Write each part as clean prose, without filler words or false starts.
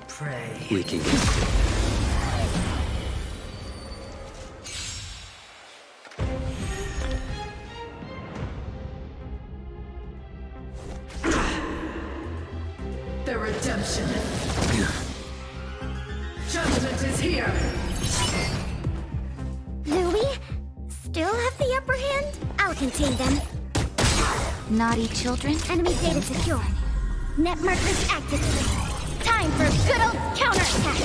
Pray. We can get The redemption. Judgment is here. Louis? Still have the upper hand? I'll contain them. Naughty children. Enemy data secure. Net markers activated. Time for a good old counterattack.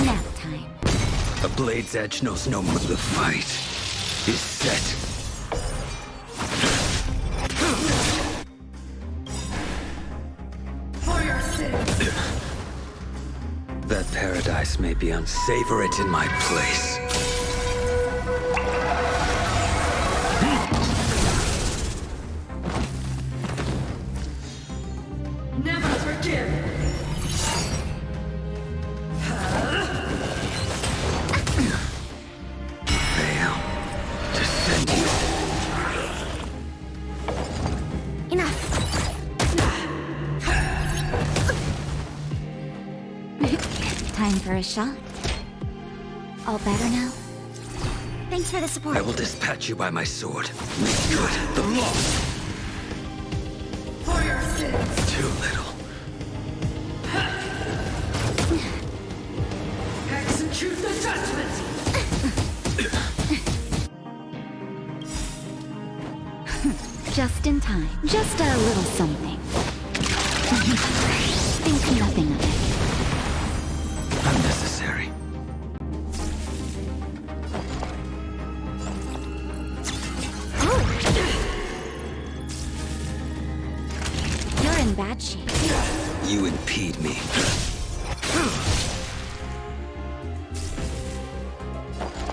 Nap time. A blade's edge knows no more. The fight is set. For your sins. That paradise may be savor it in my place. Never forgive. Fail. Descend you. Enough. Time for a shot. All better now? Thanks for the support. I will dispatch you by my sword. Make good the loss. For your sins. Too little. Execute the judgment. Just in time. Just a little something. Think nothing of it. Unnecessary. Oh! You're in bad shape. You impede me.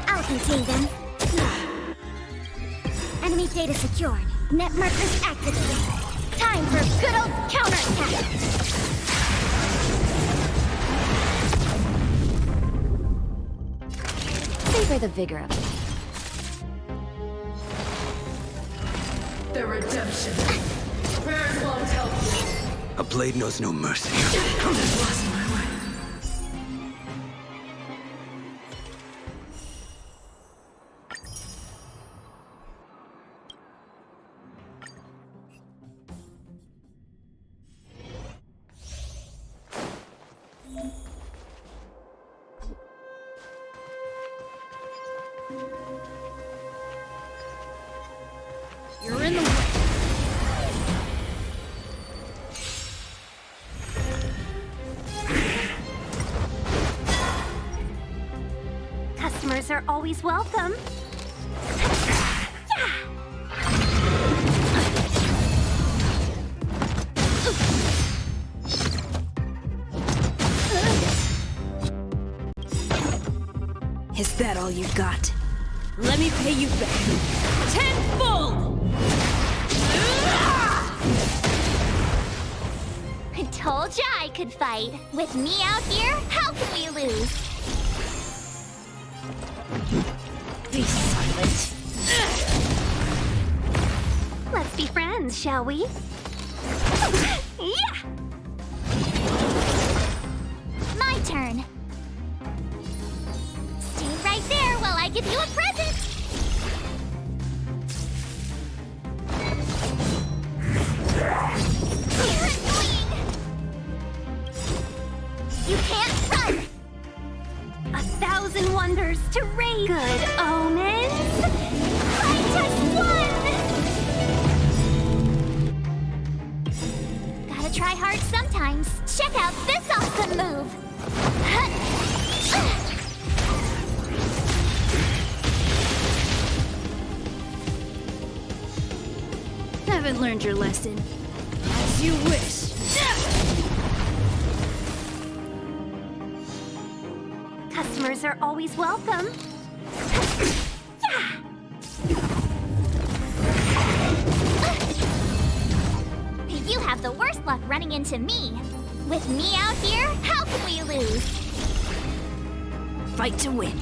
I'll contain them. Enemy data secured. Net markers activated. Time for a good old counterattack. Savor the vigor of it. The redemption. Prayers won't help you. A blade knows no mercy. Lost my way. You're in the way. Customers are always welcome. Is that all you got? Let me pay you back. Tenfold! I told ya I could fight. With me out here, how can we lose? Be silent. Let's be friends, shall we? Yeah! My turn. Stay right there while I give you a present. haven't learned your lesson. As you wish. Customers are always welcome. Yeah! You have the worst luck running into me. With me out here, how can we lose? Fight to win.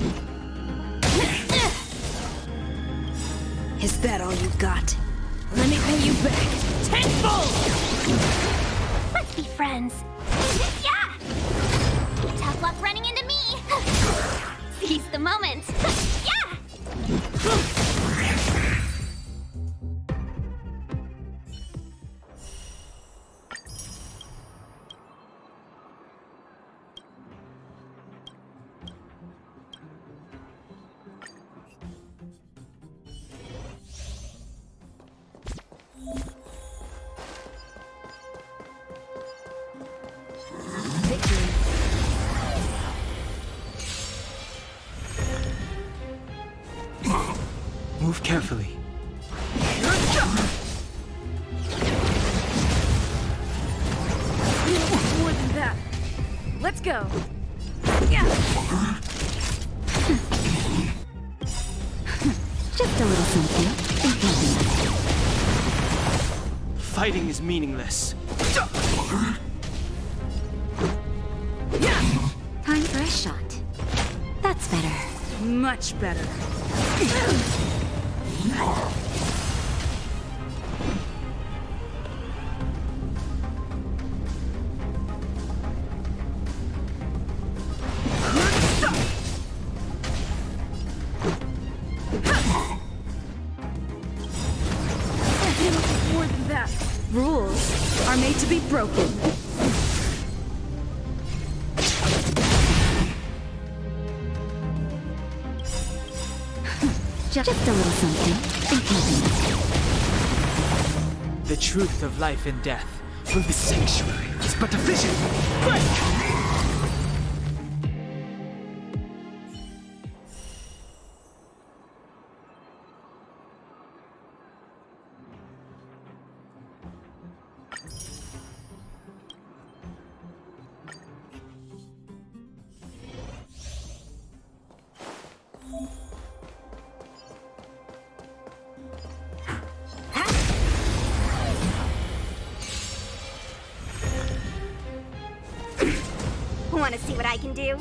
Is that all you got? Let me pay you back tenfold! Let's be friends. Yeah! Tough luck running into me. Seize the moment. Yeah! Move carefully. More than that. Let's go. Just a little something. Fighting is meaningless. Time for a shot. That's better. Much better. More than that. Rules are made to be broken. Just a little something. The truth of life and death. Will the sanctuary is but a vision. Break! Want to see what I can do?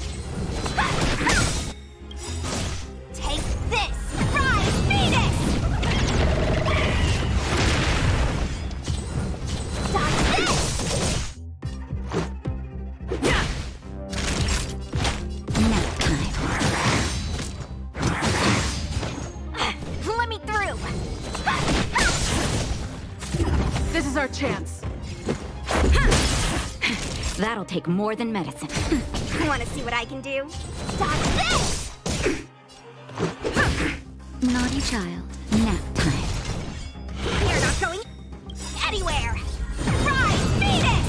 Take this! Rise, Phoenix! Dodge this! Nap time. Let me through! This is our chance. That'll take more than medicine. Want to see what I can do? Dodge this! Naughty child. Nap time. You're not going anywhere! Rise, Phoenix!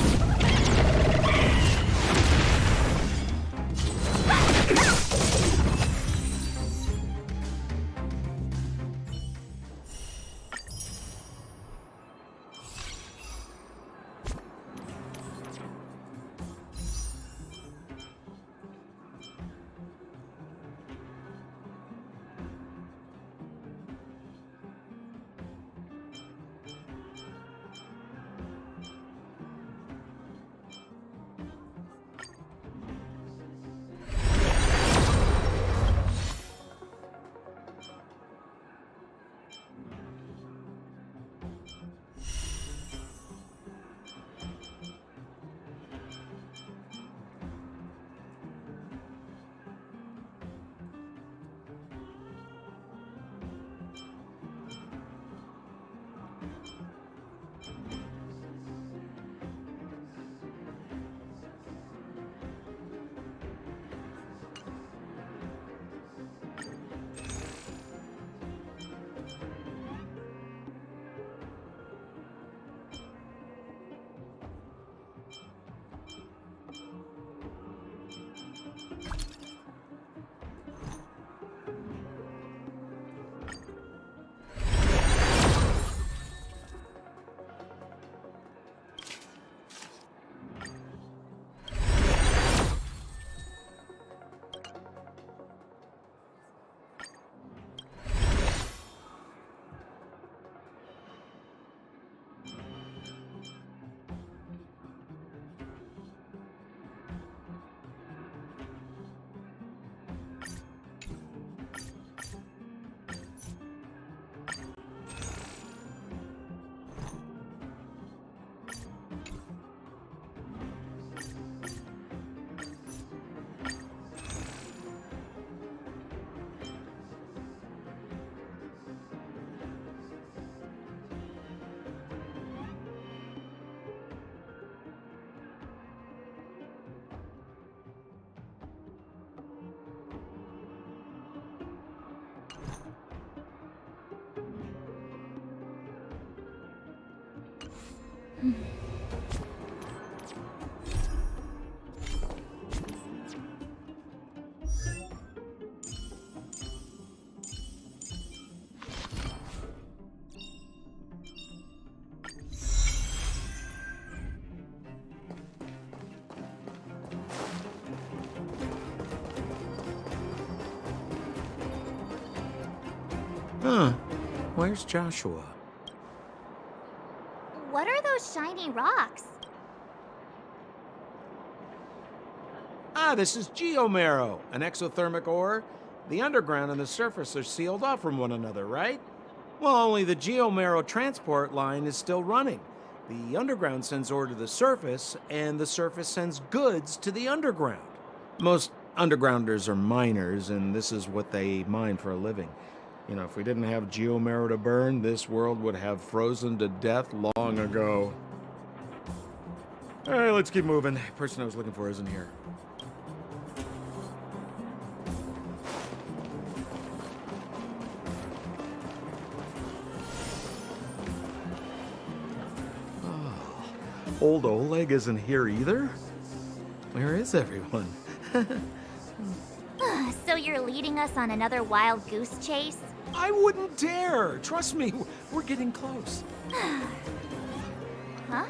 Huh. Where's Joshua? What are those shiny rocks? Ah, this is geomarrow, an exothermic ore. The underground and the surface are sealed off from one another, right? Well, only the geomarrow transport line is still running. The underground sends ore to the surface, and the surface sends goods to the underground. Most undergrounders are miners, and this is what they mine for a living. You know, if we didn't have geomarrow to burn, this world would have frozen to death long ago. All right, let's keep moving. The person I was looking for isn't here. Old Oleg isn't here either? Where is everyone? So you're leading us on another wild goose chase? I wouldn't dare! Trust me, we're getting close. Huh?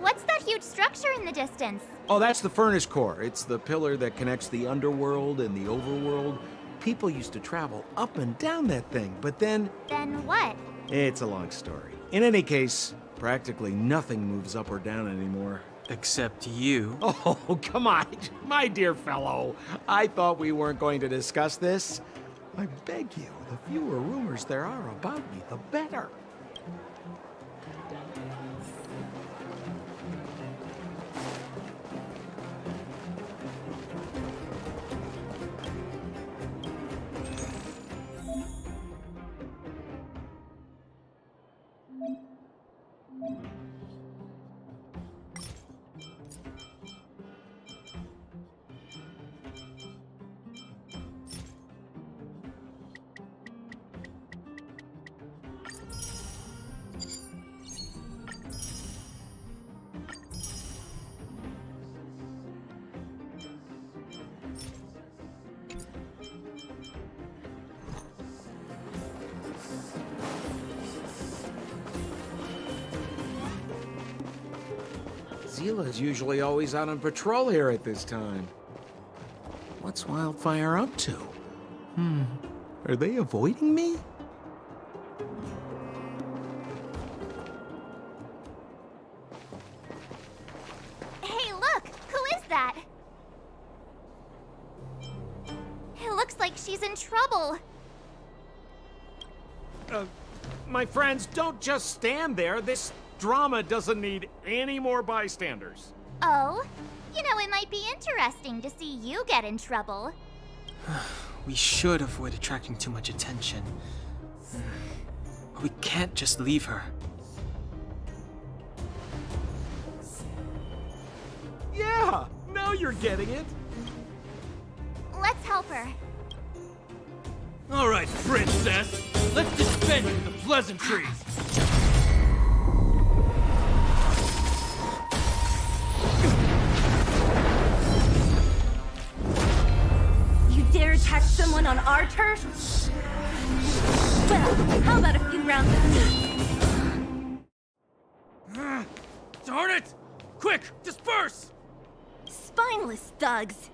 What's that huge structure in the distance? Oh, that's the furnace core. It's the pillar that connects the underworld and the overworld. People used to travel up and down that thing, but then... Then what? It's a long story. In any case, practically nothing moves up or down anymore. Except you. Oh, come on, my dear fellow. I thought we weren't going to discuss this. I beg you, the fewer rumors there are about me, the better. Zila's usually always out on patrol here at this time. What's Wildfire up to? Are they avoiding me? Hey, look! Who is that? It looks like she's in trouble. My friends, don't just stand there. This drama doesn't need any more bystanders. Oh? You know, it might be interesting to see you get in trouble. We should avoid attracting too much attention. But we can't just leave her. Yeah, now you're getting it. Let's help her. All right, princess. Let's dispense with the pleasantries. You dare attack someone on our turf? Well, how about a few rounds of me? Darn it! Quick, disperse! Spineless thugs.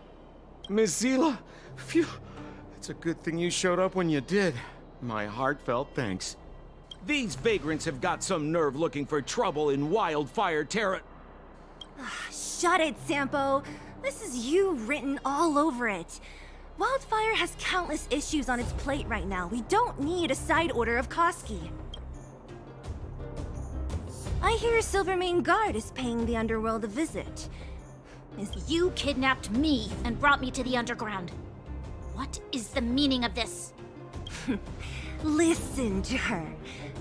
Miss Zila, phew. It's a good thing you showed up when you did. My heartfelt thanks. These vagrants have got some nerve looking for trouble in Wildfire Terra. Shut it, Sampo. This is you written all over it. Wildfire has countless issues on its plate right now. We don't need a side order of Koski. I hear Silvermane Guard is paying the underworld a visit. You kidnapped me and brought me to the underground. What is the meaning of this? Listen to her.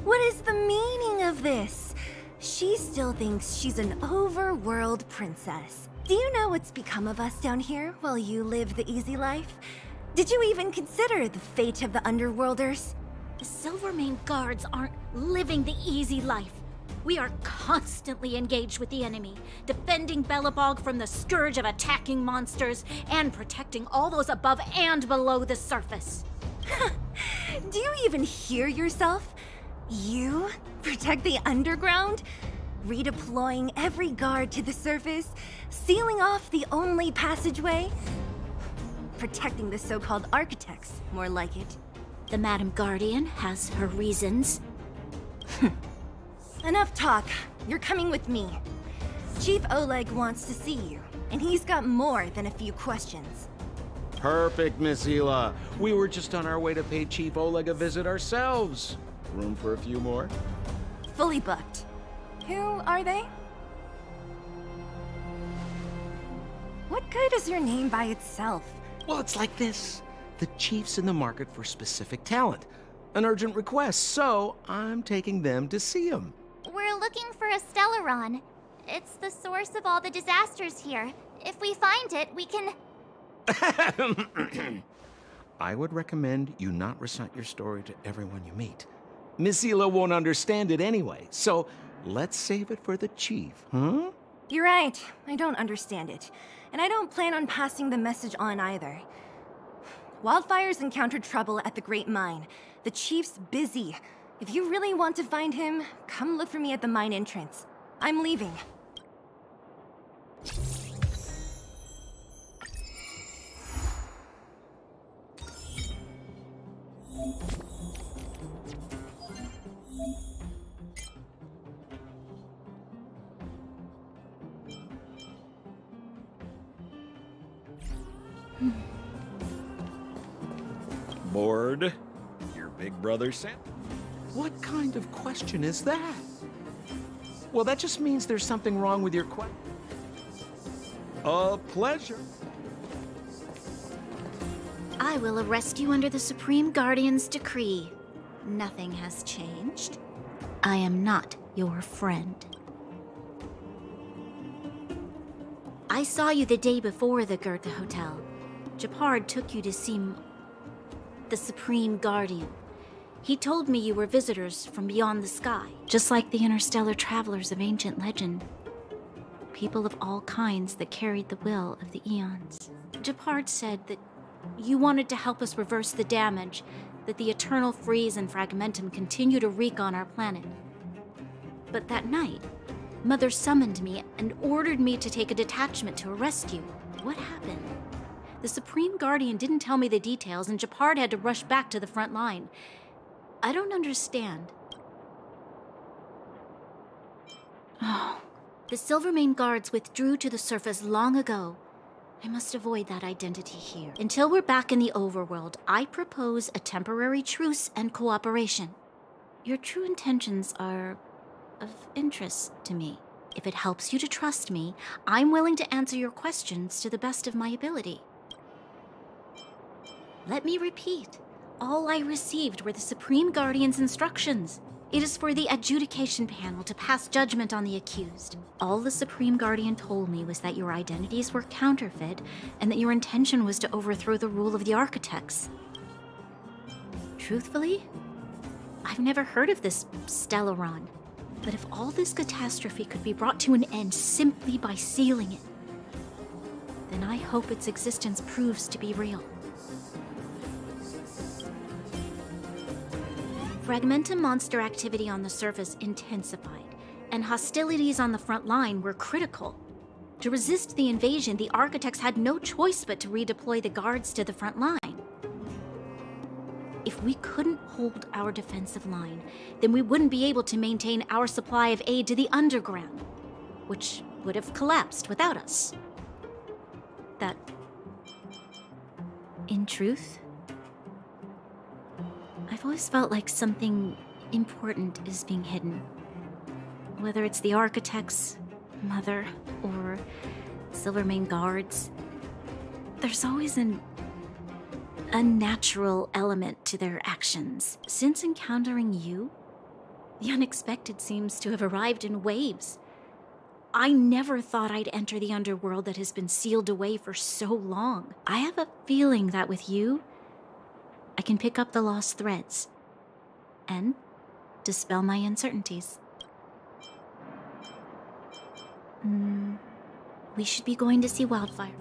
What is the meaning of this? She still thinks she's an overworld princess. Do you know what's become of us down here while you live the easy life? Did you even consider the fate of the underworlders? The Silvermane Guards aren't living the easy life. We are constantly engaged with the enemy, defending Belobog from the scourge of attacking monsters and protecting all those above and below the surface. Do you even hear yourself? You protect the underground? Redeploying every guard to the surface? Sealing off the only passageway? Protecting the so-called architects, more like it. The Madam Guardian has her reasons. Enough talk. You're coming with me. Chief Oleg wants to see you, and he's got more than a few questions. Perfect, Miss Hila. We were just on our way to pay Chief Oleg a visit ourselves. Room for a few more? Fully booked. Who are they? What good is your name by itself? Well, it's like this. The chief's in the market for specific talent. An urgent request, so I'm taking them to see him. We're looking for a Stellaron. It's the source of all the disasters here. If we find it, we can... I would recommend you not recite your story to everyone you meet. Miss Hila won't understand it anyway, so let's save it for the chief, huh? You're right. I don't understand it. And I don't plan on passing the message on either. Wildfire's encountered trouble at the Great Mine. The chief's busy. If you really want to find him, come look for me at the mine entrance. I'm leaving. Bored? Your big brother sent? What kind of question is that? Well, that just means there's something wrong with your question. A pleasure. I will arrest you under the Supreme Guardian's decree. Nothing has changed. I am not your friend. I saw you the day before the Goethe Hotel. Japard took you to see the Supreme Guardian. He told me you were visitors from beyond the sky, just like the interstellar travelers of ancient legend. People of all kinds that carried the will of the eons. Japard said that you wanted to help us reverse the damage that the eternal freeze and fragmentum continue to wreak on our planet. But that night, Mother summoned me and ordered me to take a detachment to arrest you. What happened? The Supreme Guardian didn't tell me the details, and Japard had to rush back to the front line. I don't understand. Oh, the Silvermane guards withdrew to the surface long ago. I must avoid that identity here. Until we're back in the overworld, I propose a temporary truce and cooperation. Your true intentions are of interest to me. If it helps you to trust me, I'm willing to answer your questions to the best of my ability. Let me repeat. All I received were the Supreme Guardian's instructions. It is for the adjudication panel to pass judgment on the accused. All the Supreme Guardian told me was that your identities were counterfeit and that your intention was to overthrow the rule of the architects. Truthfully, I've never heard of this Stellaron. But if all this catastrophe could be brought to an end simply by sealing it, then I hope its existence proves to be real. Fragmentum monster activity on the surface intensified, and hostilities on the front line were critical. To resist the invasion, the architects had no choice but to redeploy the guards to the front line. If we couldn't hold our defensive line, then we wouldn't be able to maintain our supply of aid to the underground, which would have collapsed without us. That, in truth, I've always felt like something important is being hidden. Whether it's the architects, Mother, or Silvermane guards, there's always an unnatural element to their actions. Since encountering you, the unexpected seems to have arrived in waves. I never thought I'd enter the underworld that has been sealed away for so long. I have a feeling that with you, I can pick up the lost threads and dispel my uncertainties. We should be going to see Wildfire.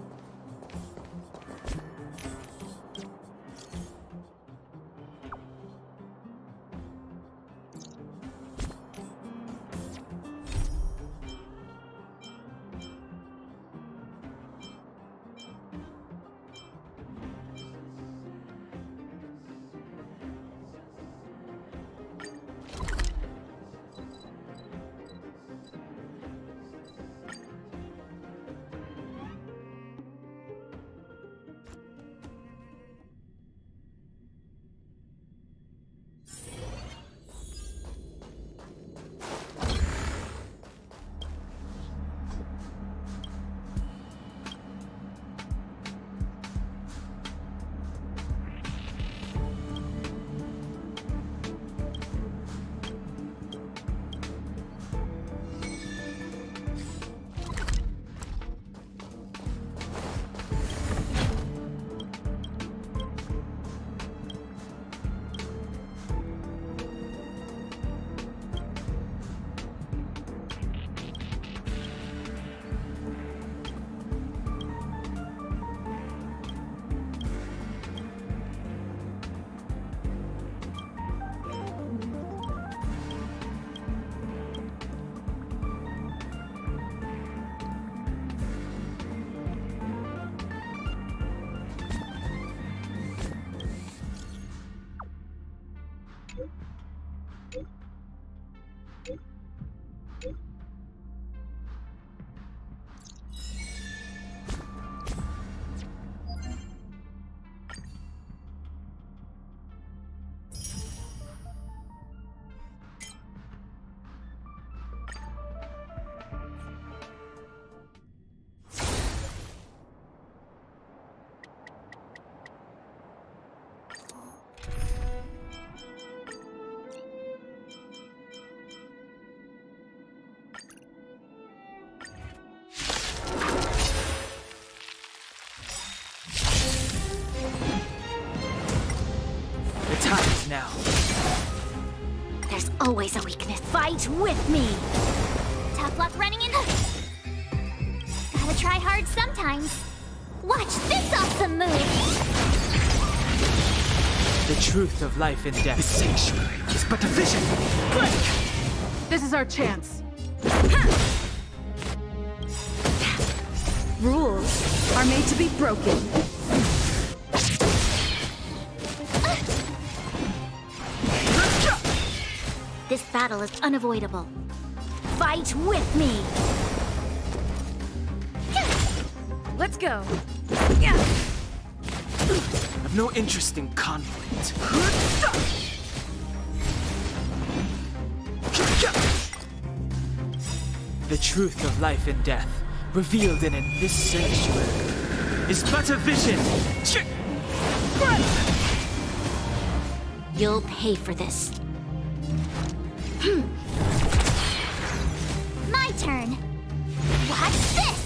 The time is now. There's always a weakness. Fight with me! Tough luck running into... Gotta try hard sometimes. Watch this awesome move! The truth of life and death. The sanctuary is but a vision. Break! This is our chance. Rules are made to be broken. This battle is unavoidable. Fight with me! Let's go. I've no interest in conflict. The truth of life and death, revealed in this sanctuary, is but a vision. You'll pay for this. My turn. Watch this!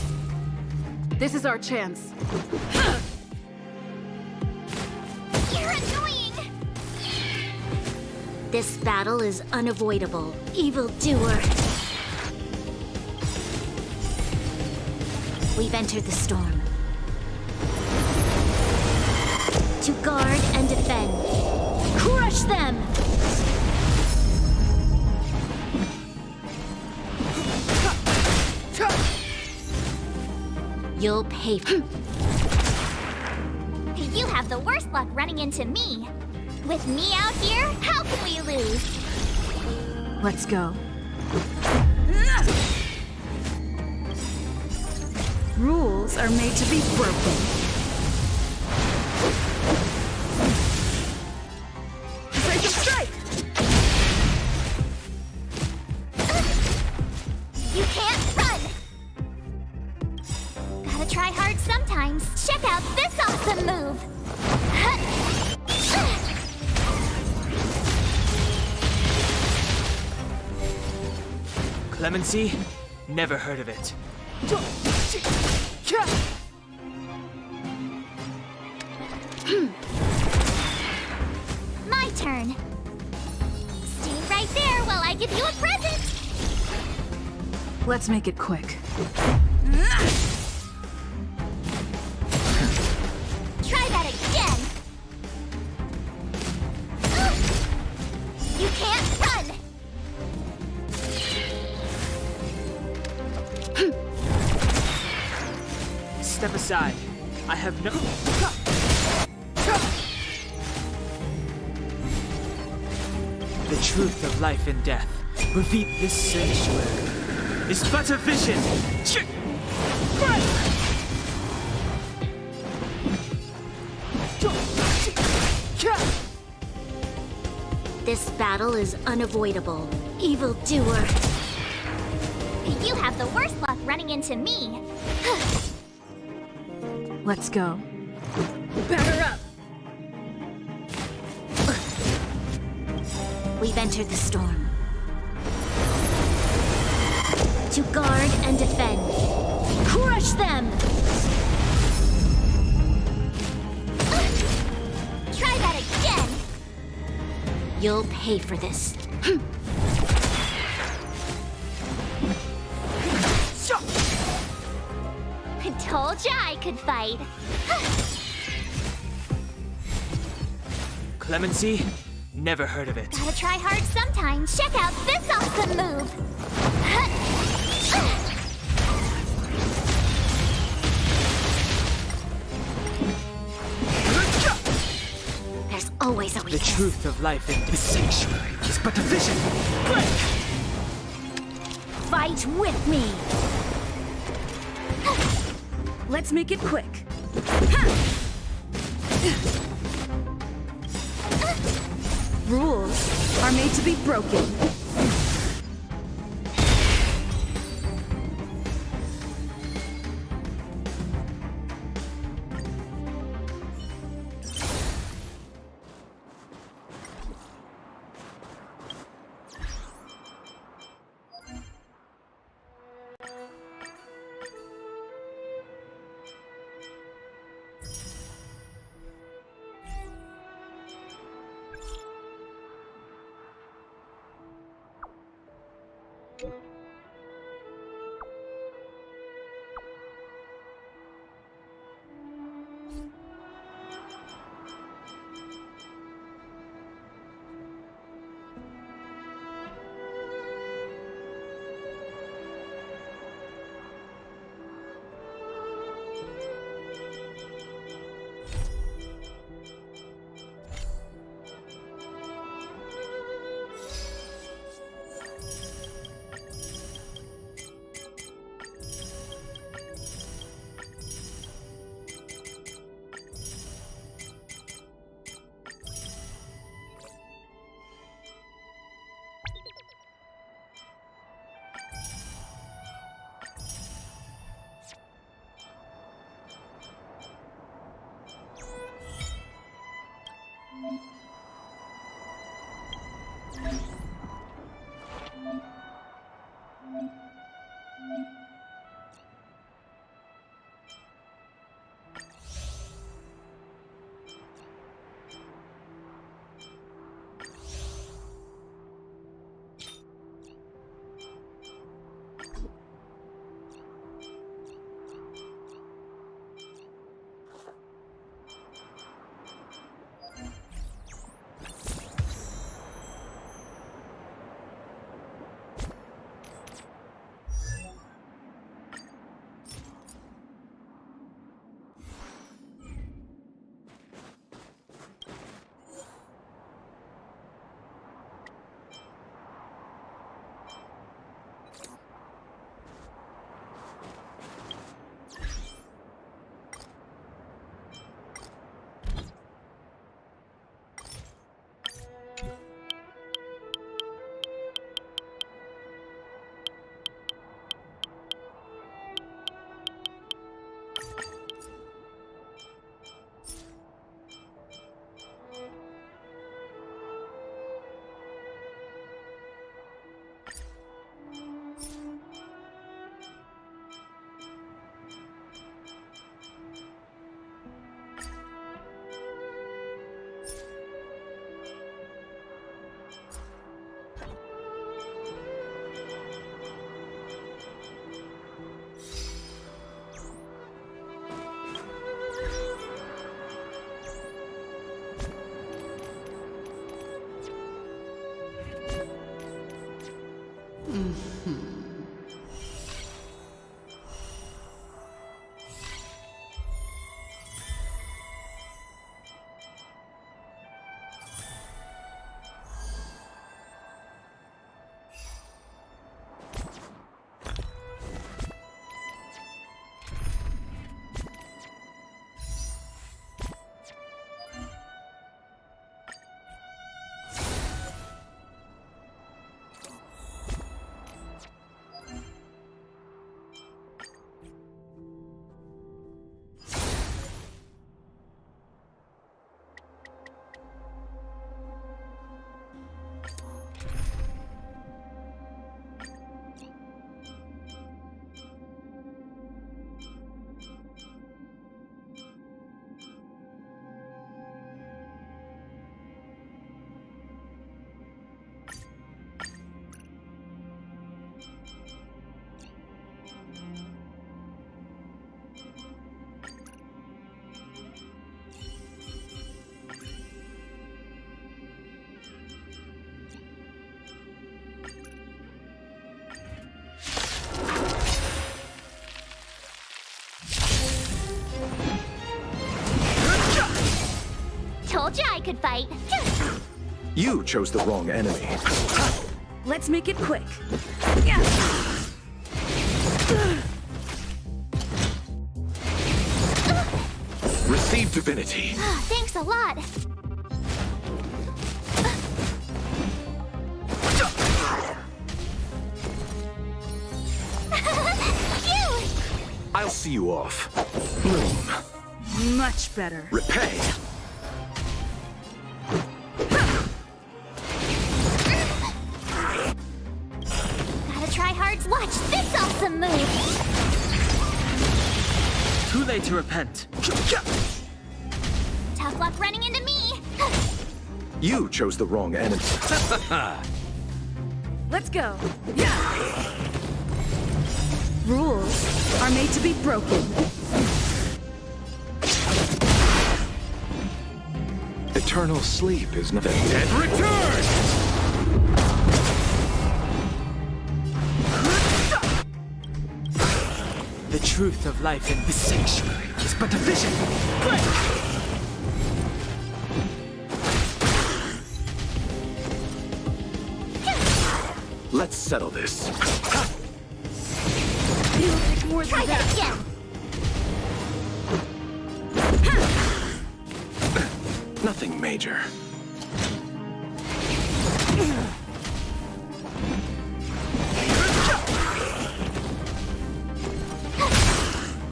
This is our chance. You're annoying! This battle is unavoidable. Evildoer. We've entered the storm. To guard and defend. Crush them! You'll pay for... You have the worst luck running into me. With me out here, how can we lose? Let's go. Rules are made to be broken. Decisive strike! You can't run! Gotta try hard sometimes. Check out this awesome move! Clemency? Never heard of it. My turn. Stay right there while I give you a present! Let's make it quick. Try that again! You can't run! Step aside. I have no... The truth of life and death. Reveal this sanctuary. Is but a vision. This battle is unavoidable. Evildoer. You have the worst luck running into me. Let's go. Batter up! We've entered the storm. To guard and defend. Crush them! Try that again! You'll pay for this. Told ya I could fight. Clemency? Never heard of it. Gotta try hard sometimes. Check out this awesome move! There's always a The weakness. truth of life in this sanctuary is but a vision. Fight with me! Let's make it quick. Rules are made to be broken. Told you I could fight. You chose the wrong enemy. Let's make it quick. Receive divinity. Thanks a lot. Phew! I'll see you off. Bloom. Much better. Repay. Gotta try hard. Watch this awesome move. Too late to repent. Tough luck running into me. You chose the wrong enemy. Let's go. Rules are made to be broken. Eternal sleep is never dead. Return! The truth of life in this sanctuary is but a vision. Let's settle this. It'll take more Try than that. that again. Nothing major.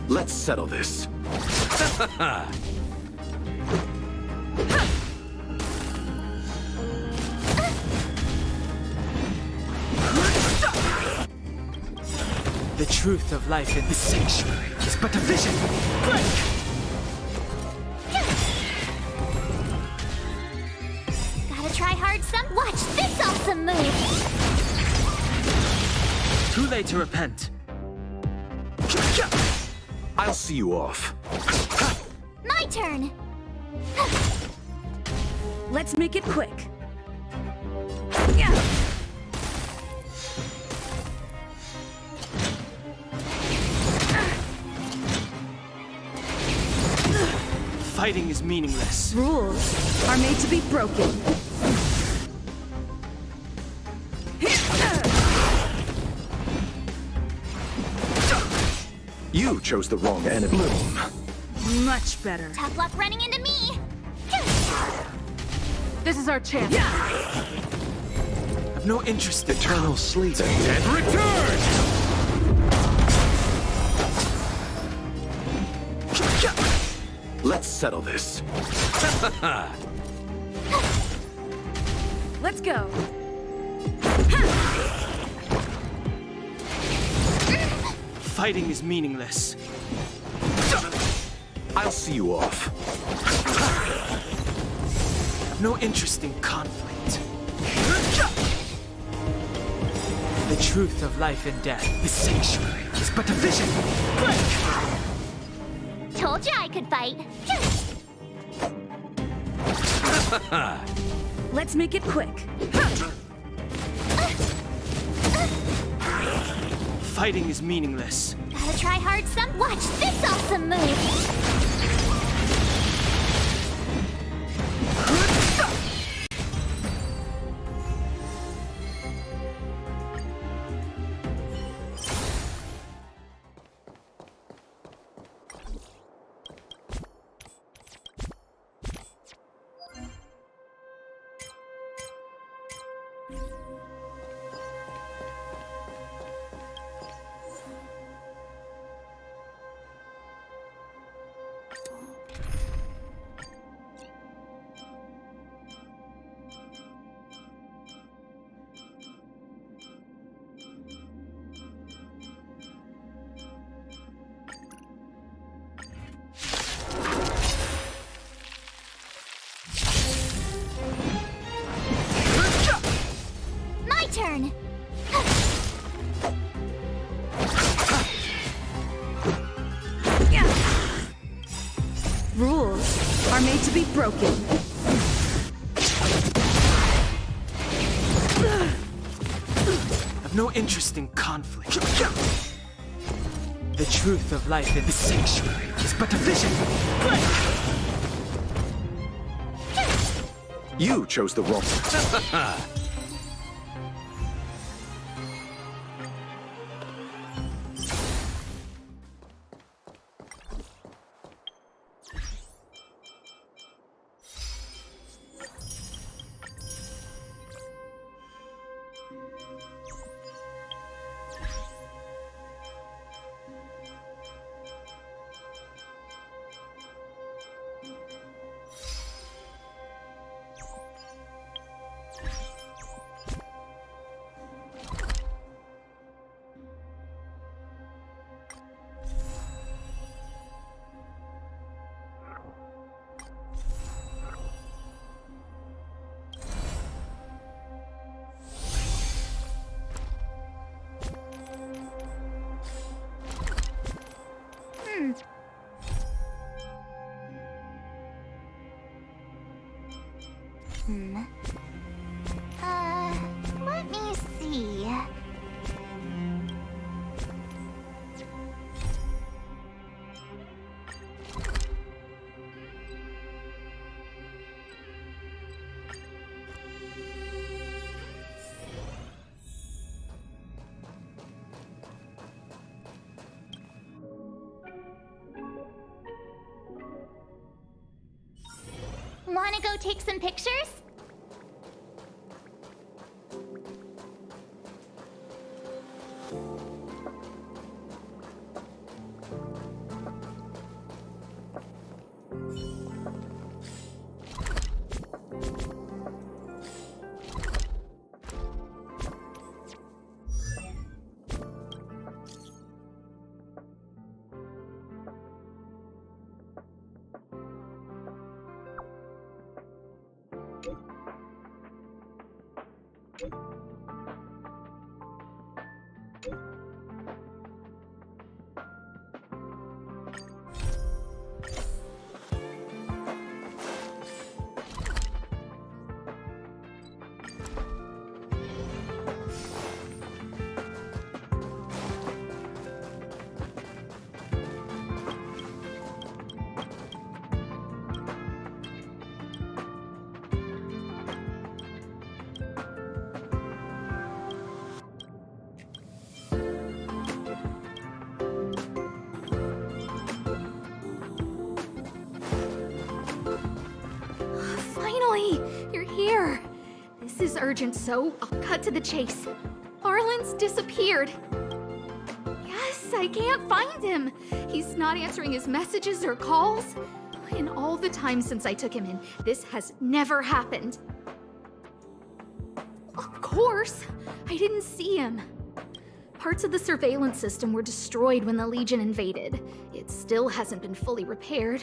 Let's settle this. The truth of life in this sanctuary is but a vision. Gotta try hard some. Watch this awesome move. Too late to repent. I'll see you off. My turn. Let's make it quick. Fighting is meaningless. Rules are made to be broken. You chose the wrong enemy. Bloom. Much better. Tough luck running into me. This is our chance. I've no interest in Eternal sleep. Dead. Return! Let's settle this. Let's go. Fighting is meaningless. I'll see you off. I've no interest in conflict. The truth of life and death, this sanctuary, is but a vision. Told you I could fight. Let's make it quick. Fighting is meaningless. Gotta try hard some. Watch this awesome move! Turn. Rules are made to be broken. I've no interest in conflict. The truth of life in the sanctuary is but a vision. You chose the wrong... Let me see. Wanna go take some pictures? Finally! You're here! This is urgent, so I'll cut to the chase. Arlen's disappeared. Yes, I can't find him. He's not answering his messages or calls. In all the time since I took him in, this has never happened. Of course, I didn't see him. Parts of the surveillance system were destroyed when the Legion invaded. It still hasn't been fully repaired.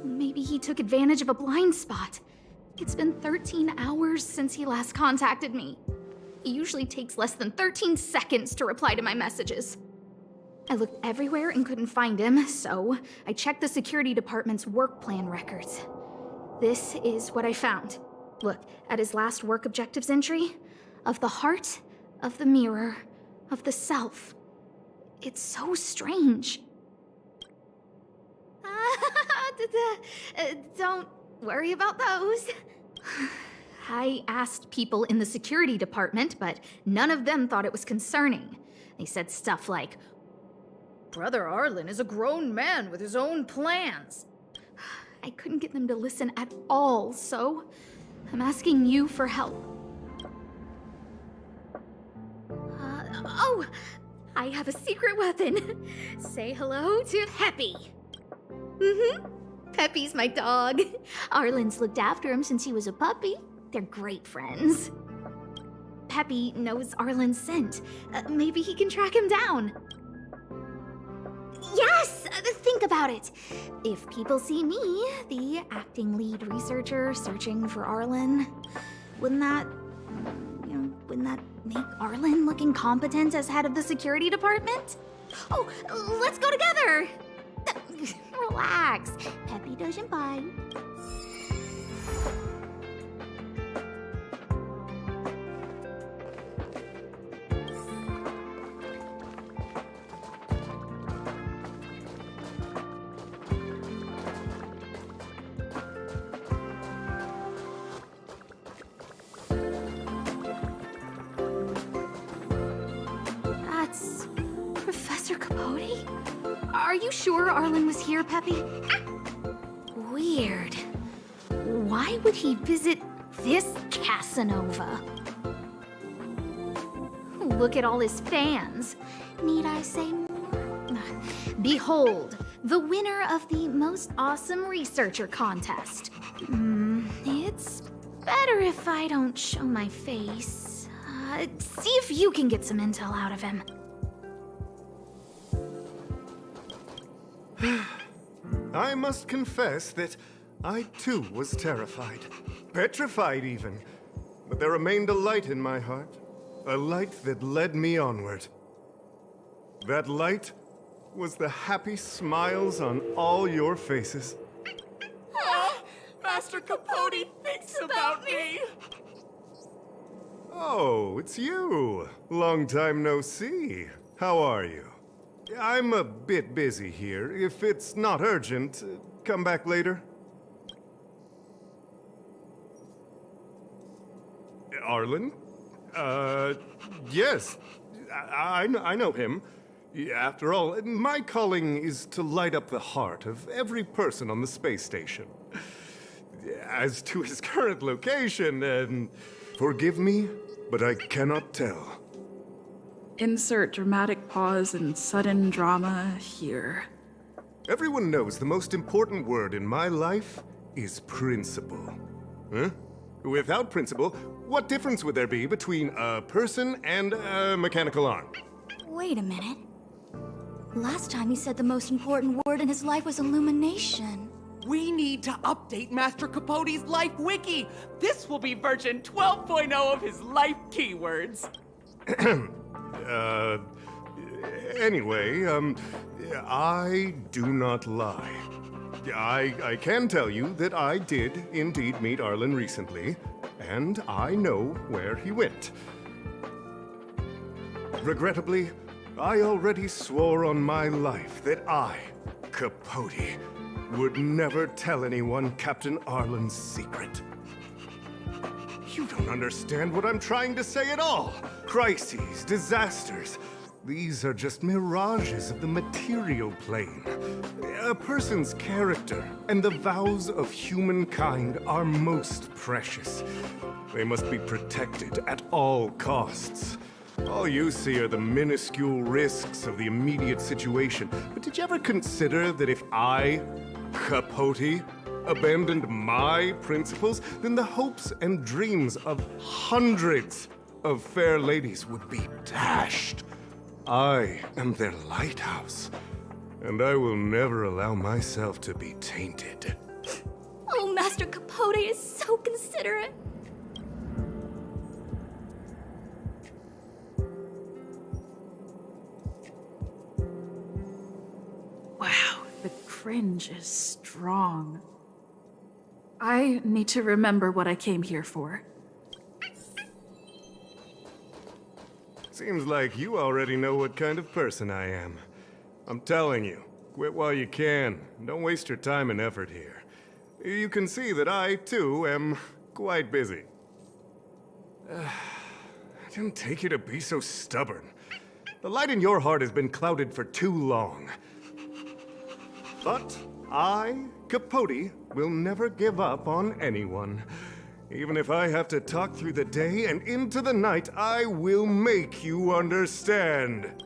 Maybe he took advantage of a blind spot. It's been 13 hours since he last contacted me. It usually takes less than 13 seconds to reply to my messages. I looked everywhere and couldn't find him, so I checked the security department's work plan records. This is what I found. Look, at his last work objectives entry, of the heart, of the mirror, of the self, It's so strange. Don't worry about those. I asked people in the security department, but none of them thought it was concerning. They said stuff like, Brother Arlen is a grown man with his own plans. I couldn't get them to listen at all, so I'm asking you for help. Oh, I have a secret weapon. Say hello to Peppy. Peppy's my dog. Arlen's looked after him since he was a puppy. They're great friends. Peppy knows Arlen's scent. Maybe he can track him down. Yes! Think about it. If people see me, the acting lead researcher searching for Arlen, wouldn't that make Arlen look incompetent as head of the security department? Oh, let's go together! Relax. Peppy doesn't bite. That's Professor Capote? Are you sure Arlen was here, Peppy? Weird. Why would he visit this Casanova? Look at all his fans. Need I say more? Behold, the winner of the Most Awesome Researcher contest. It's better if I don't show my face. See if you can get some intel out of him. I must confess that I too was terrified. Petrified even. But there remained a light in my heart. A light that led me onward. That light was the happy smiles on all your faces. Master Capote thinks about me! Oh, it's you. Long time no see. How are you? I'm a bit busy here. If it's not urgent, come back later. Arlen? Yes. I know him. After all, my calling is to light up the heart of every person on the space station. As to his current location, forgive me, but I cannot tell. Insert dramatic pause and sudden drama here. Everyone knows the most important word in my life is principle. Huh? Without principle, what difference would there be between a person and a mechanical arm? Wait a minute. Last time he said the most important word in his life was illumination. We need to update Master Capote's Life Wiki! This will be version 12.0 of his life keywords! Anyway, I do not lie. I can tell you that I did indeed meet Arlen recently, and I know where he went. Regrettably, I already swore on my life that I, Capote, would never tell anyone Captain Arlen's secret. You don't understand what I'm trying to say at all. Crises, disasters, these are just mirages of the material plane. A person's character and the vows of humankind are most precious. They must be protected at all costs. All you see are the minuscule risks of the immediate situation. But did you ever consider that if I, Capote, abandoned my principles, then the hopes and dreams of hundreds of fair ladies would be dashed? I am their lighthouse, and I will never allow myself to be tainted. Oh, Master Capote is so considerate. Wow, the cringe is strong. I need to remember what I came here for. Seems like you already know what kind of person I am. I'm telling you, quit while you can. Don't waste your time and effort here. You can see that I, too, am quite busy. I didn't take you to be so stubborn. The light in your heart has been clouded for too long. But I, Capote, will never give up on anyone. Even if I have to talk through the day and into the night, I will make you understand.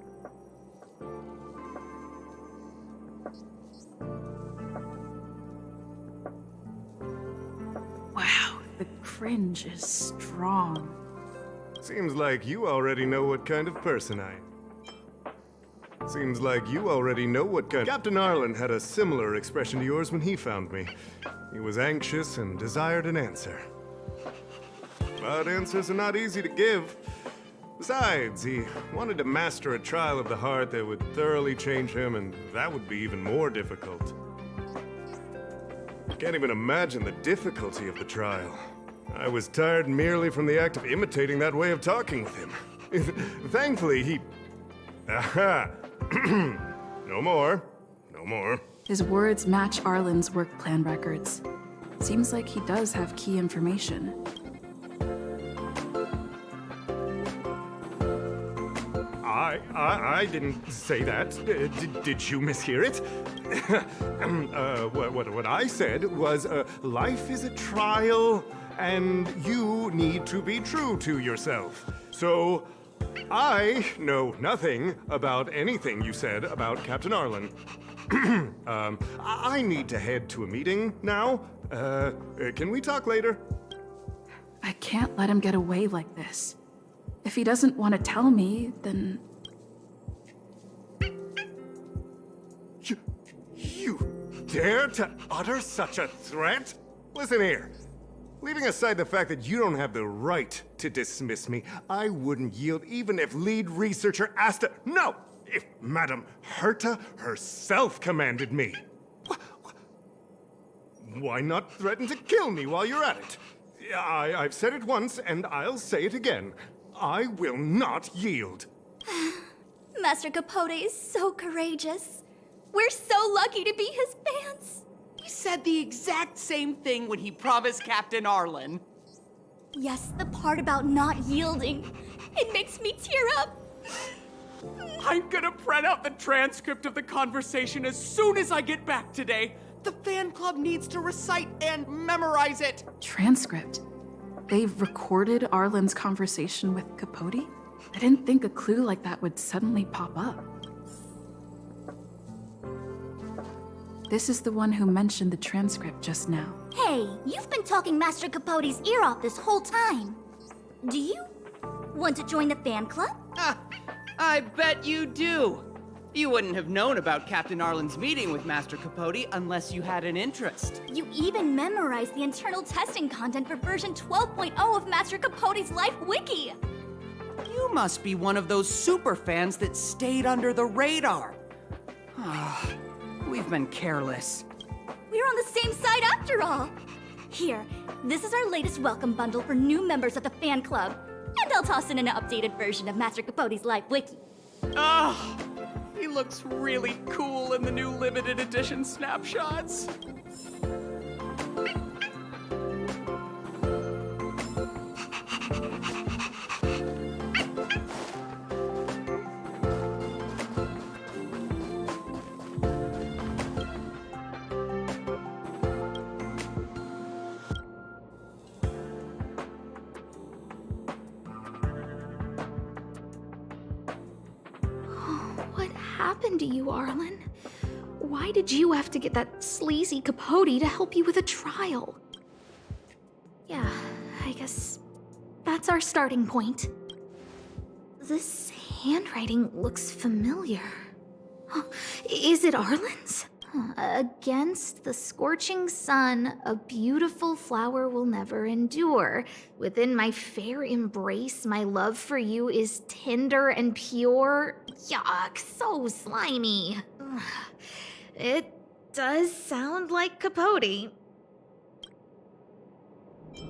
Wow, the cringe is strong. Seems like you already know what kind of person I am. Seems like you already know what kind. Captain Arlen had a similar expression to yours when he found me. He was anxious and desired an answer. But answers are not easy to give. Besides, he wanted to master a trial of the heart that would thoroughly change him, and that would be even more difficult. I can't even imagine the difficulty of the trial. I was tired merely from the act of imitating that way of talking with him. Thankfully, he... Aha! No more. No more. His words match Arlen's work plan records. Seems like he does have key information. I didn't say that. Did you mishear it? What I said was, life is a trial, and you need to be true to yourself. So, I know nothing about anything you said about Captain Arlen. I need to head to a meeting now. Can we talk later? I can't let him get away like this. If he doesn't want to tell me, then... You dare to utter such a threat? Listen here. Leaving aside the fact that you don't have the right to dismiss me, I wouldn't yield even if lead researcher Asta... No! If Madame Herta herself commanded me. Why not threaten to kill me while you're at it? I've said it once, and I'll say it again. I will not yield. Master Capote is so courageous. We're so lucky to be his fans. He said the exact same thing when he promised Captain Arlen. Yes, the part about not yielding. It makes me tear up. I'm gonna print out the transcript of the conversation as soon as I get back today. The fan club needs to recite and memorize it. Transcript? They've recorded Arlen's conversation with Capote? I didn't think a clue like that would suddenly pop up. This is the one who mentioned the transcript just now. Hey, you've been talking Master Capote's ear off this whole time. Do you want to join the fan club? I bet you do. You wouldn't have known about Captain Arlen's meeting with Master Capote unless you had an interest. You even memorized the internal testing content for version 12.0 of Master Capote's Life Wiki. You must be one of those super fans that stayed under the radar. We've been careless. We're on the same side after all. Here, this is our latest welcome bundle for new members of the fan club. And I'll toss in an updated version of Master Capote's Life Wiki. He looks really cool in the new limited edition snapshots. What happened to you, Arlen? Why did you have to get that sleazy Capote to help you with a trial? Yeah, I guess that's our starting point. This handwriting looks familiar. Is it Arlen's? Against the scorching sun, a beautiful flower will never endure. Within my fair embrace, my love for you is tender and pure. Yuck, so slimy. It does sound like Capote.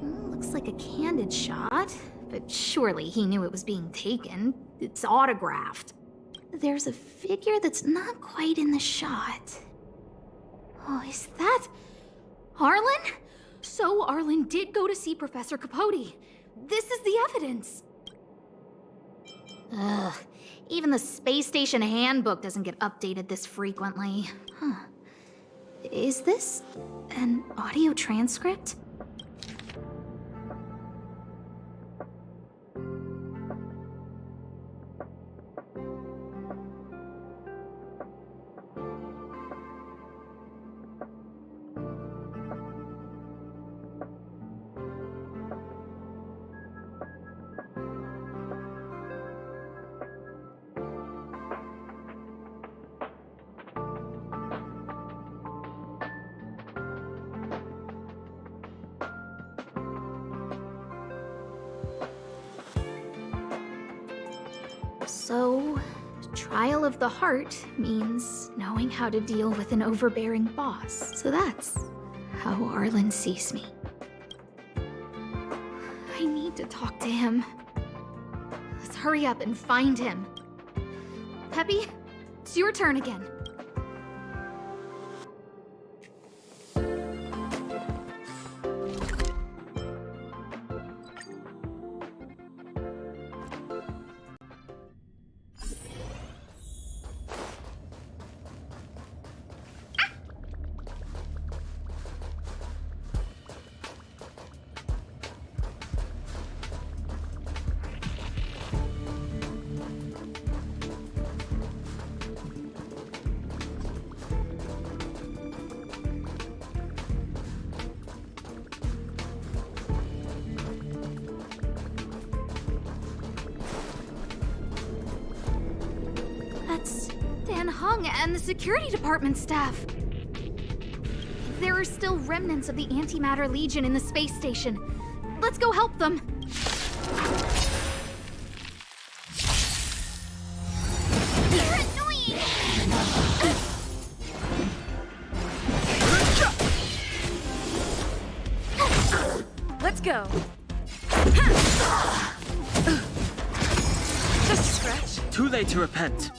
Looks like a candid shot, but surely he knew it was being taken. it's autographed. There's a figure that's not quite in the shot. Oh, is that Arlen? So Arlen did go to see Professor Capote. This is the evidence. Ugh, even the space station handbook doesn't get updated this frequently. Huh. Is this an audio transcript? So, trial of the heart means knowing how to deal with an overbearing boss. So that's how Arlen sees me. I need to talk to him. Let's hurry up and find him. Peppy, it's your turn again. That's Dan Hung and the security department staff. There are still remnants of the Antimatter Legion in the space station. Let's go help them. You're annoying! Let's go. Just a scratch. Too late to repent.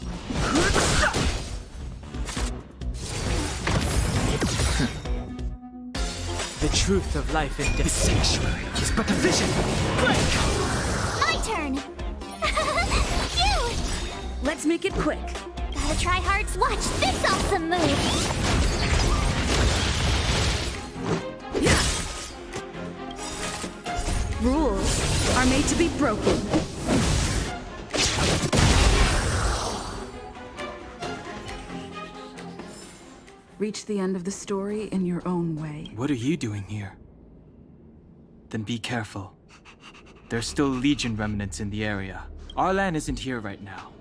The truth of life and death. The sanctuary is but a vision. My turn! You! Let's make it quick. Gotta try hard. Watch this awesome move! Rules are made to be broken. Reach the end of the story in your own way. What are you doing here? Then be careful. There's still Legion remnants in the area. Arlan isn't here right now,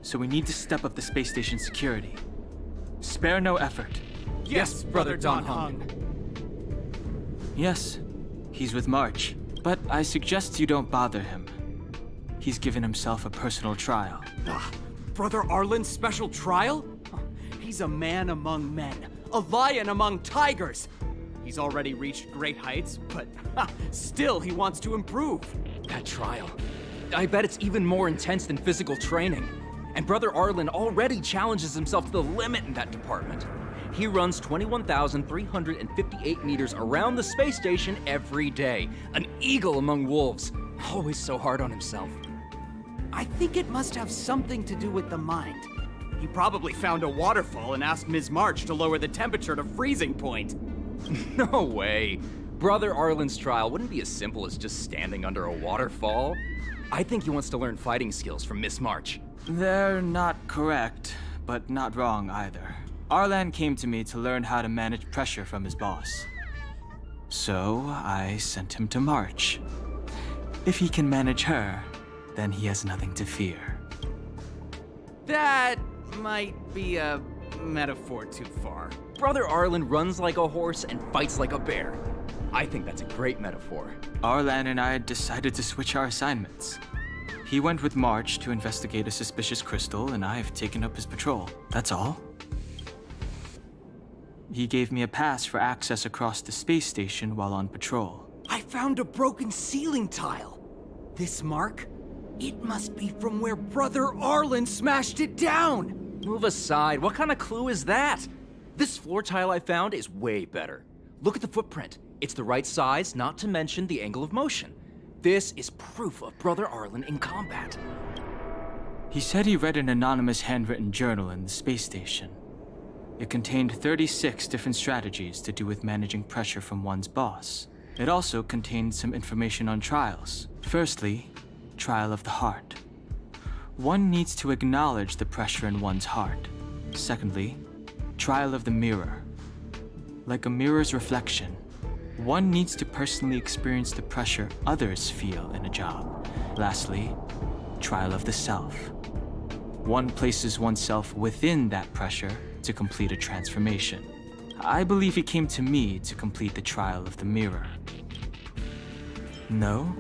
so we need to step up the space station security. Spare no effort. Yes, Brother Don Hung. Yes, he's with March, but I suggest you don't bother him. He's given himself a personal trial. Brother Arlen's special trial? He's a man among men, a lion among tigers. He's already reached great heights, but still he wants to improve. That trial. I bet it's even more intense than physical training. And Brother Arlen already challenges himself to the limit in that department. He runs 21,358 meters around the space station every day. An eagle among wolves. Always so hard on himself. I think it must have something to do with the mind. He probably found a waterfall and asked Ms. March to lower the temperature to freezing point. No way. Brother Arlen's trial wouldn't be as simple as just standing under a waterfall. I think he wants to learn fighting skills from Miss March. They're not correct, but not wrong either. Arlan came to me to learn how to manage pressure from his boss. So I sent him to March. If he can manage her, then he has nothing to fear. That might be a metaphor too far. Brother Arlen runs like a horse and fights like a bear. I think that's a great metaphor. Arlan and I decided to switch our assignments. He went with March to investigate a suspicious crystal, and I've taken up his patrol. That's all. He gave me a pass for access across the space station while on patrol. I found a broken ceiling tile. This mark? It must be from where Brother Arlen smashed it down! Move aside. What kind of clue is that? This floor tile I found is way better. Look at the footprint. It's the right size, not to mention the angle of motion. This is proof of Brother Arlen in combat. He said he read an anonymous handwritten journal in the space station. It contained 36 different strategies to do with managing pressure from one's boss. It also contained some information on trials. Firstly, trial of the heart. One needs to acknowledge the pressure in one's heart. Secondly, trial of the mirror. Like a mirror's reflection, one needs to personally experience the pressure others feel in a job. Lastly, trial of the self. One places oneself within that pressure to complete a transformation. I believe he came to me to complete the trial of the mirror. No,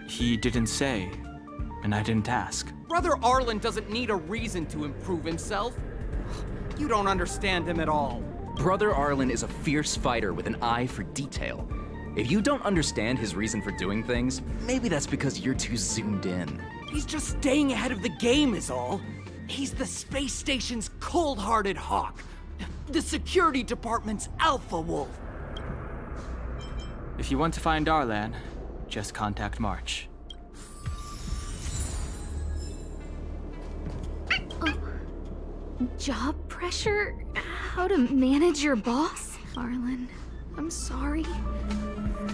he didn't say, and I didn't ask. Brother Arlen doesn't need a reason to improve himself. You don't understand him at all. Brother Arlen is a fierce fighter with an eye for detail. If you don't understand his reason for doing things, maybe that's because you're too zoomed in. He's just staying ahead of the game is all. He's the space station's cold-hearted hawk. The security department's alpha wolf. If you want to find Arlan, just contact March. Job pressure? How to manage your boss? Arlen, I'm sorry.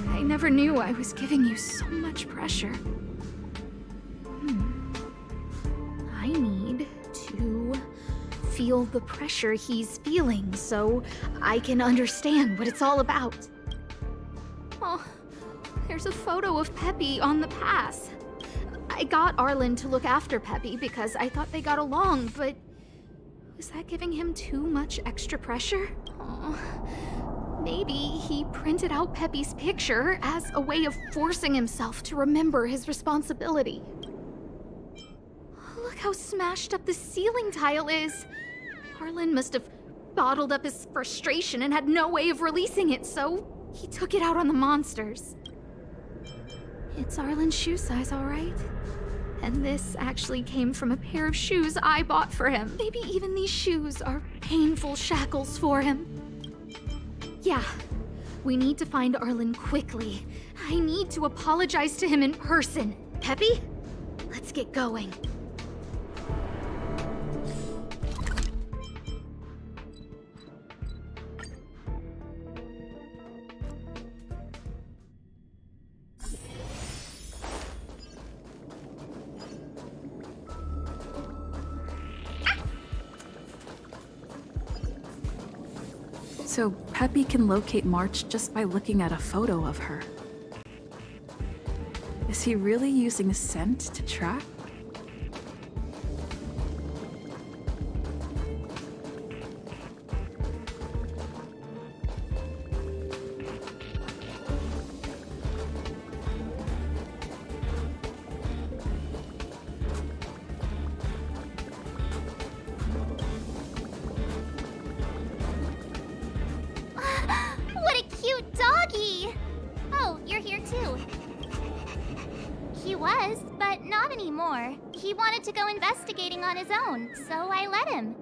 I never knew I was giving you so much pressure. I need to feel the pressure he's feeling so I can understand what it's all about. Oh, there's a photo of Peppy on the pass. I got Arlen to look after Peppy because I thought they got along, but was that giving him too much extra pressure? Oh, maybe he printed out Peppy's picture as a way of forcing himself to remember his responsibility. Look how smashed up the ceiling tile is. Arlen must have bottled up his frustration and had no way of releasing it, so he took it out on the monsters. It's Arlen's shoe size, all right. And this actually came from a pair of shoes I bought for him. Maybe even these shoes are painful shackles for him. Yeah, we need to find Arlen quickly. I need to apologize to him in person. Peppy, let's get going. So Peppy can locate March just by looking at a photo of her. Is he really using scent to track? What a cute doggy! Oh, you're here too. He was, but not anymore. He wanted to go investigating on his own, so I let him.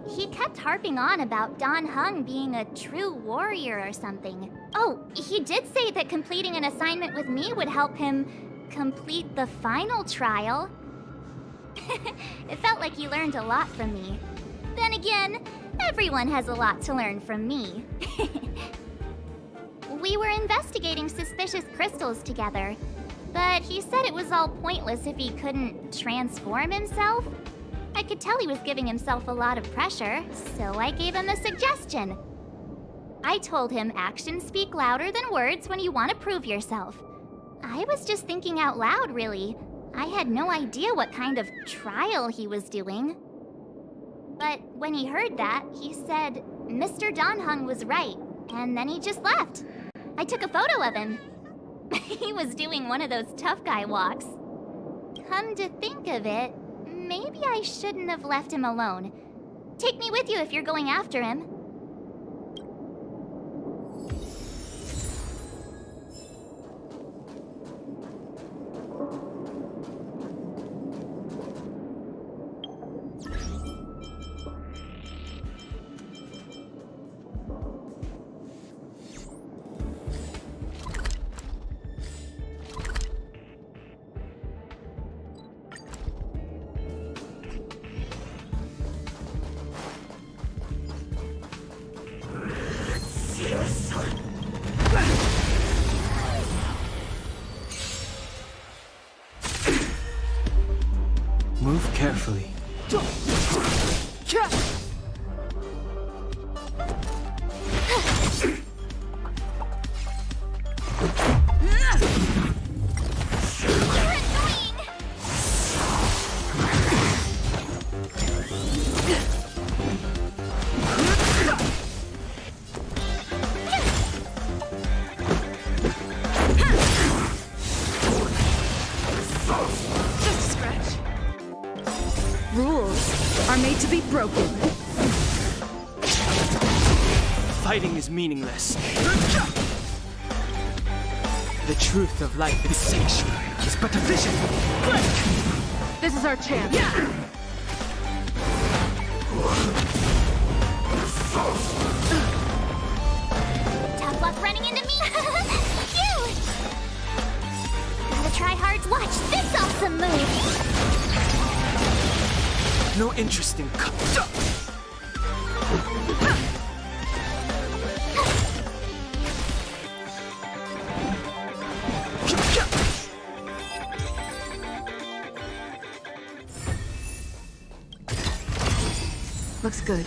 He kept harping on about Don Hung being a true warrior or something. Oh, he did say that completing an assignment with me would help him complete the final trial. It felt like he learned a lot from me. Then again, everyone has a lot to learn from me. We were investigating suspicious crystals together, but he said it was all pointless if he couldn't transform himself. I could tell he was giving himself a lot of pressure, so I gave him a suggestion. I told him actions speak louder than words when you want to prove yourself. I was just thinking out loud, really. I had no idea what kind of trial he was doing. But when he heard that, he said Mr. Don Hung was right, and then he just left. I took a photo of him. He was doing one of those tough guy walks. Come to think of it, maybe I shouldn't have left him alone. Take me with you if you're going after him. Move carefully. Rules are made to be broken. Fighting is meaningless. The truth of life in sanctuary is but a vision. This is our chance. Tough luck running into me. Phew! Gotta try hard to watch this awesome move. No interest in Looks good.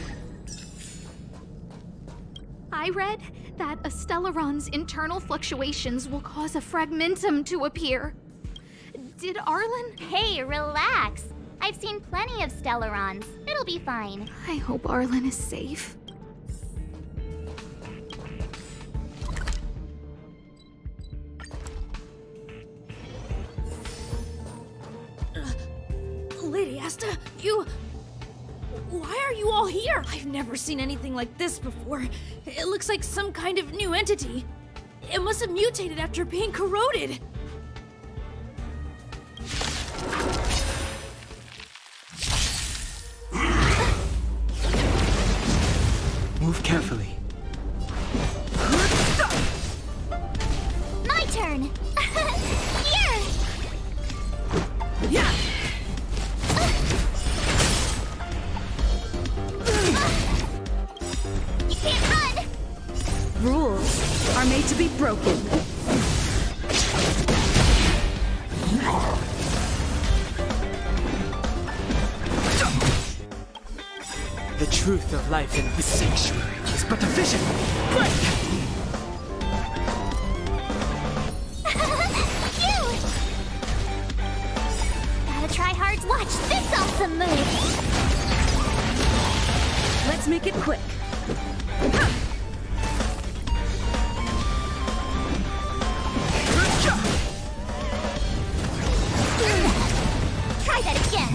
I read that a Stellaron's internal fluctuations will cause a fragmentum to appear. Did Arlen? Hey, relax. I've seen plenty of Stellarons. It'll be fine. I hope Arlen is safe. Lady Asta, you... Why are you all here? I've never seen anything like this before. It looks like some kind of new entity. It must have mutated after being corroded. Move carefully. My turn. Here. Yeah. You can't run. Rules are made to be broken. The truth of life in the sanctuary is but a vision. Phew! Gotta try hard to watch this awesome move. Let's make it quick. Try that again.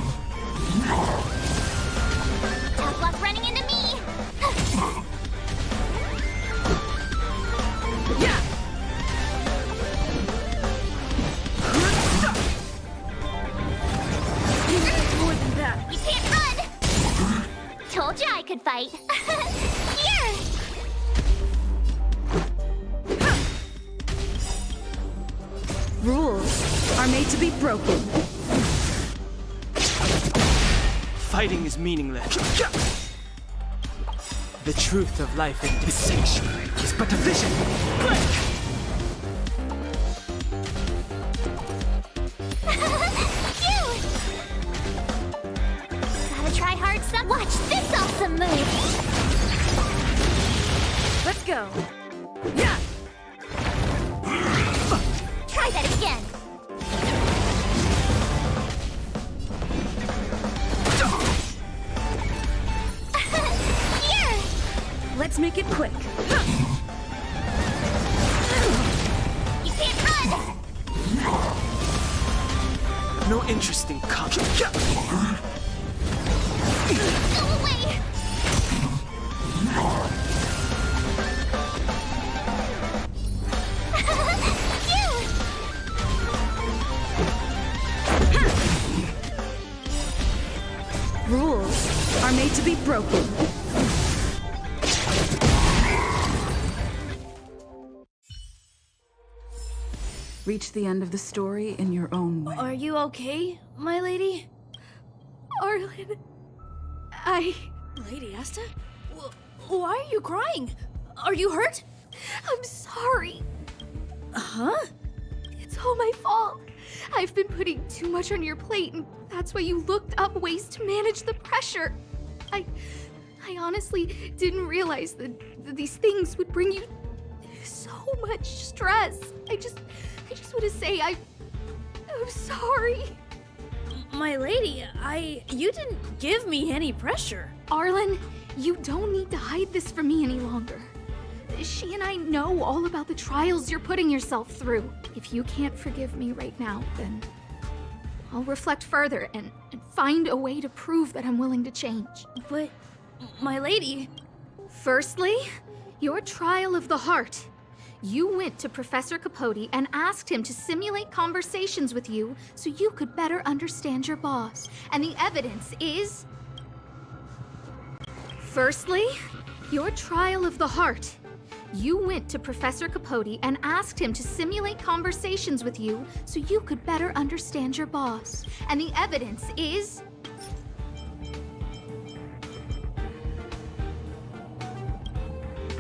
Tough luck running into me. Yeah. You need more than that. You can't run. Told you I could fight. Here. Rules are made to be broken. Fighting is meaningless. The truth of life in the sanctuary is but a vision. Phew! Gotta try hard some. Watch this awesome move. Let's go. Yeah. Try that again. Here. Let's make it quick. You can't run. No interest in Go away. Phew! Rules are made to be broken. Reach the end of the story in your own way. Are you okay, my lady? Arlen, Lady Asta? Why are you crying? Are you hurt? I'm sorry. Huh? It's all my fault. I've been putting too much on your plate, and that's why you looked up ways to manage the pressure. I honestly didn't realize that these things would bring you so much stress. I just want to say I'm sorry. My lady, you didn't give me any pressure. Arlen, you don't need to hide this from me any longer. She and I know all about the trials you're putting yourself through. If you can't forgive me right now, then I'll reflect further and find a way to prove that I'm willing to change. But, my lady... Firstly, your trial of the heart. You went to Professor Capote and asked him to simulate conversations with you so you could better understand your boss. And the evidence is... Firstly, your trial of the heart. You went to Professor Capote and asked him to simulate conversations with you so you could better understand your boss. And the evidence is...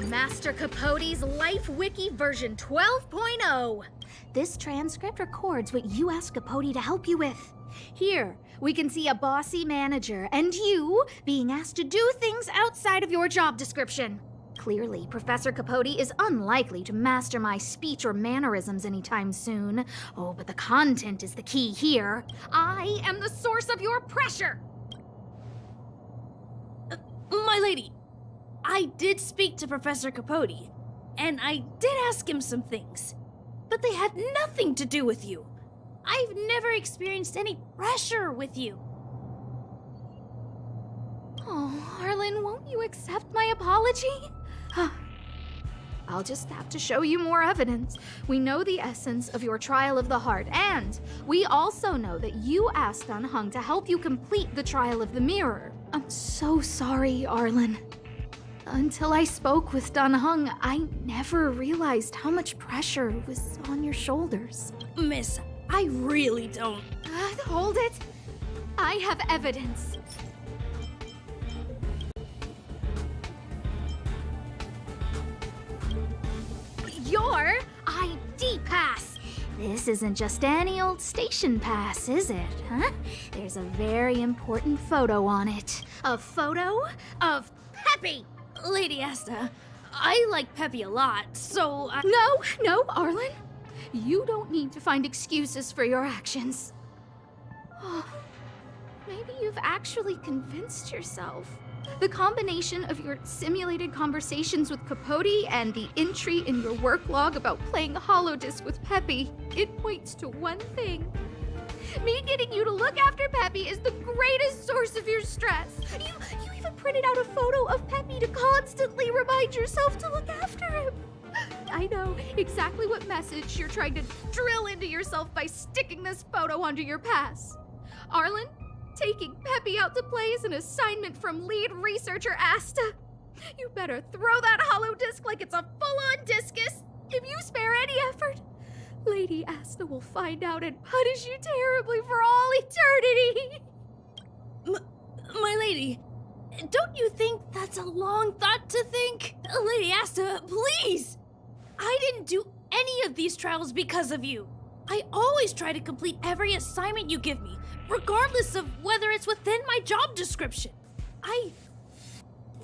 Master Capote's Life Wiki version 12.0. This transcript records what you asked Capote to help you with. Here, we can see a bossy manager and you being asked to do things outside of your job description. Clearly, Professor Capote is unlikely to master my speech or mannerisms anytime soon. Oh, but the content is the key here. I am the source of your pressure! My lady, I did speak to Professor Capote, and I did ask him some things, but they had nothing to do with you. I've never experienced any pressure with you. Oh, Arlen, won't you accept my apology? I'll just have to show you more evidence. We know the essence of your trial of the heart, and we also know that you asked Dan Heng to help you complete the trial of the mirror. I'm so sorry, Arlen. Until I spoke with Dan Heng, I never realized how much pressure was on your shoulders. Miss, I really don't. Hold it. I have evidence. Your ID pass. This isn't just any old station pass, is it, huh? There's a very important photo on it. A photo of Peppy! Lady Asta, I like Peppy a lot, so I... No, Arlen. You don't need to find excuses for your actions. Oh, maybe you've actually convinced yourself. The combination of your simulated conversations with Capote and the entry in your work log about playing holodisc with Peppy, it points to one thing. Me getting you to look after Peppy is the greatest source of your stress. You even printed out a photo of Peppy to constantly remind yourself to look after him. I know exactly what message you're trying to drill into yourself by sticking this photo onto your pass. Arlen, taking Peppy out to play is an assignment from lead researcher Asta. You better throw that holodisc like it's a full-on discus. If you spare any effort, Lady Asta will find out and punish you terribly for all eternity. My lady, don't you think that's a long thought to think? Lady Asta, please! I didn't do any of these trials because of you. I always try to complete every assignment you give me, regardless of whether it's within my job description. I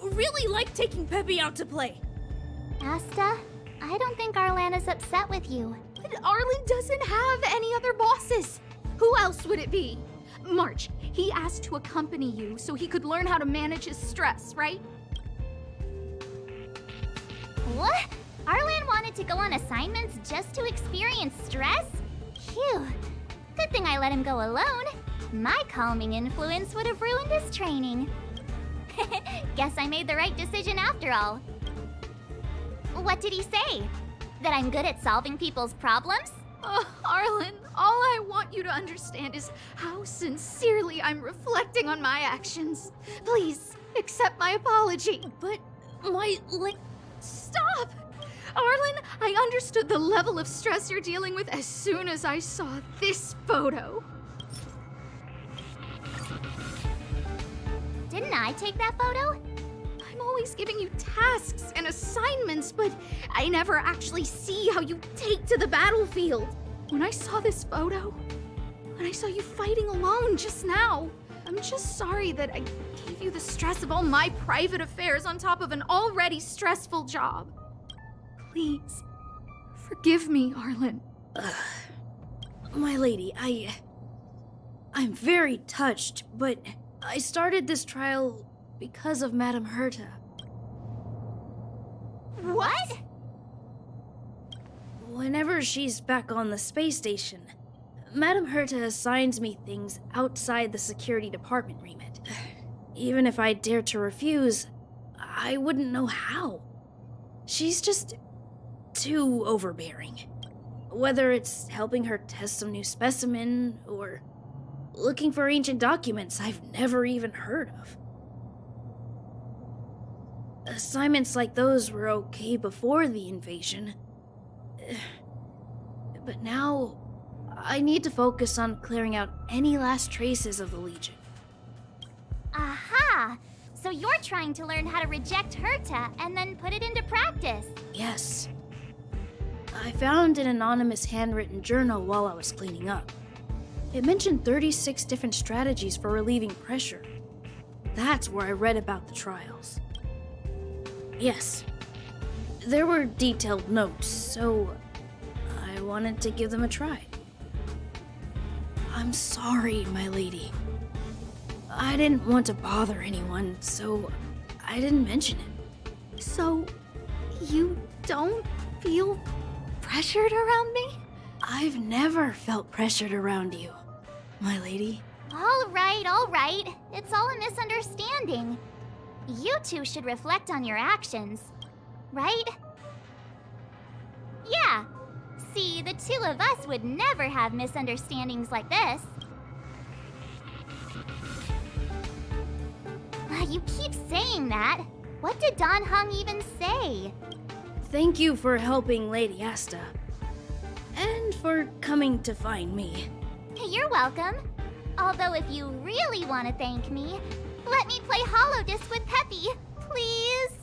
really like taking Peppy out to play. Asta, I don't think Arlan is upset with you. But Arlen doesn't have any other bosses. Who else would it be? March, he asked to accompany you so he could learn how to manage his stress, right? What? Arlan wanted to go on assignments just to experience stress? Phew. Good thing I let him go alone. My calming influence would have ruined his training. Guess I made the right decision after all. What did he say? That I'm good at solving people's problems? Oh, Arlen, all I want you to understand is how sincerely I'm reflecting on my actions. Please, accept my apology. But Stop! Arlen, I understood the level of stress you're dealing with as soon as I saw this photo. Didn't I take that photo? I'm always giving you tasks and assignments, but I never actually see how you take to the battlefield. When I saw this photo, when I saw you fighting alone just now. I'm just sorry that I gave you the stress of all my private affairs on top of an already stressful job. Please, forgive me, Arlen. My lady, I'm very touched, but I started this trial because of Madame Herta. What? Whenever she's back on the space station, Madame Herta assigns me things outside the security department remit. Even if I dared to refuse, I wouldn't know how. She's just too overbearing. Whether it's helping her test some new specimen, or looking for ancient documents I've never even heard of. Assignments like those were okay before the invasion. But now, I need to focus on clearing out any last traces of the Legion. Aha! So you're trying to learn how to reject Herta and then put it into practice. Yes. I found an anonymous handwritten journal while I was cleaning up. It mentioned 36 different strategies for relieving pressure. That's where I read about the trials. Yes. There were detailed notes, so I wanted to give them a try. I'm sorry, my lady. I didn't want to bother anyone, so I didn't mention it. So, you don't feel pressured around me? I've never felt pressured around you, my lady. All right. It's all a misunderstanding. You two should reflect on your actions, right? Yeah. See, the two of us would never have misunderstandings like this. You keep saying that. What did Don Hung even say? Thank you for helping Lady Asta. And for coming to find me. You're welcome. Although if you really want to thank me, let me play Hollow Disc with Peppy, please.